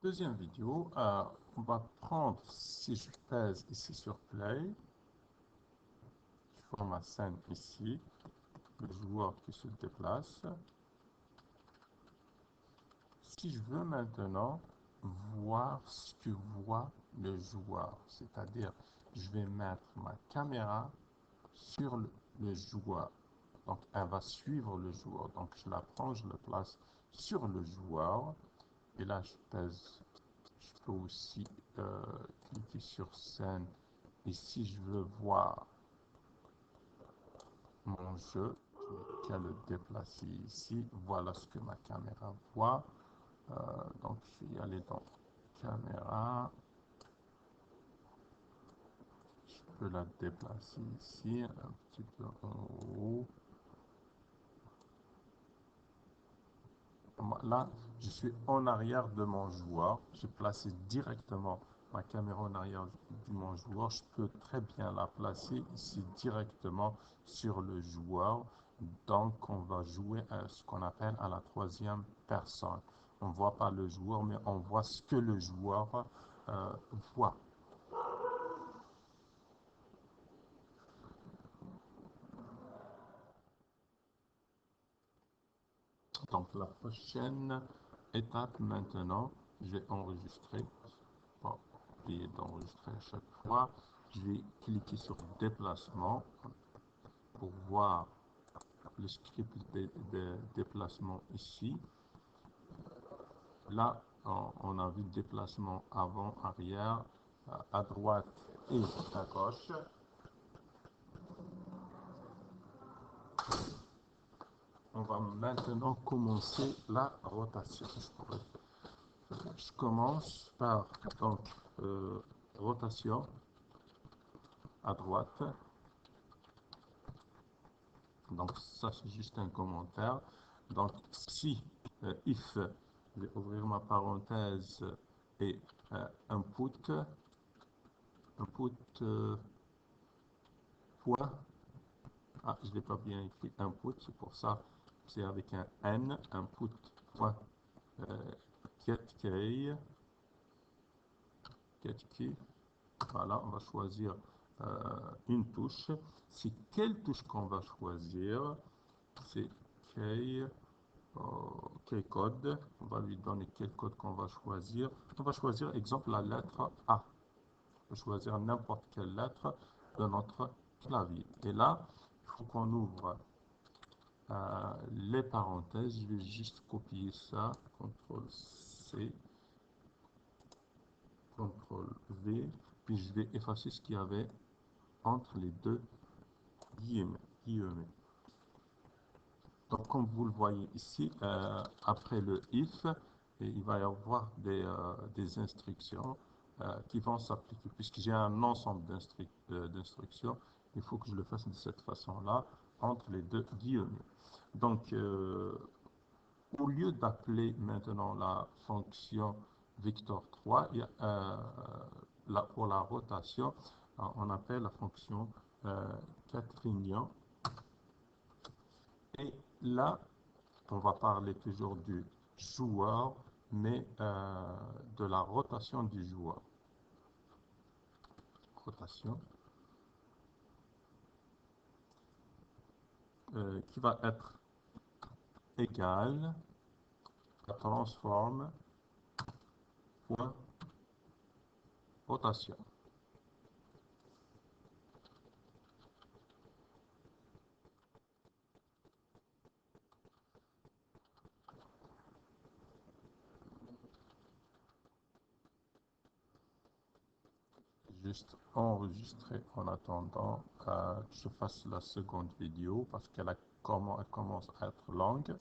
Deuxième vidéo, on va prendre, si je pèse ici sur Play, je fais ma scène ici, le joueur qui se déplace. Si je veux maintenant voir ce que voit le joueur, c'est-à-dire je vais mettre ma caméra sur le joueur. Donc elle va suivre le joueur. Donc je la prends, je le place sur le joueur. Et là je pèse. Je peux aussi cliquer sur scène. Et si je veux voir mon jeu, qui a le déplacé ici, voilà ce que ma caméra voit. Donc je vais y aller dans caméra. Je peux la déplacer ici, un petit peu en haut. Là, je suis en arrière de mon joueur. J'ai placé directement ma caméra en arrière de mon joueur. Je peux très bien la placer ici directement sur le joueur. Donc, on va jouer à ce qu'on appelle à la troisième personne. On ne voit pas le joueur, mais on voit ce que le joueur voit. Donc, la prochaine étape maintenant, je vais enregistrer. Pas oublier d'enregistrer à chaque fois. Je vais cliquer sur déplacement pour voir le script de déplacement ici. Là, on a vu déplacement avant, arrière, à droite et à gauche. On va maintenant commencer la rotation. Je commence par donc rotation à droite. Donc ça c'est juste un commentaire. Donc si if, je vais ouvrir ma parenthèse et input point, je ne l'ai pas bien écrit input, c'est pour ça c'est avec un n, input point get key. Voilà, on va choisir une touche. C'est quelle touche qu'on va choisir? C'est key. Quel code, on va lui donner quel code qu'on va choisir. On va choisir, exemple, la lettre A. On va choisir n'importe quelle lettre de notre clavier. Et là, il faut qu'on ouvre les parenthèses. Je vais juste copier ça. CTRL-C, CTRL-V. Puis je vais effacer ce qu'il y avait entre les deux guillemets. Donc, comme vous le voyez ici, après le if, il va y avoir des instructions qui vont s'appliquer. Puisque j'ai un ensemble d'instructions, il faut que je le fasse de cette façon-là, entre les deux guillemets. Donc, au lieu d'appeler maintenant la fonction Victor3, pour la rotation, on appelle la fonction Catrignan. Et là, on va parler toujours du joueur, mais de la rotation du joueur. Rotation qui va être égale à transform point rotation. Juste enregistrer en attendant que je fasse la seconde vidéo parce qu'elle commence à être longue.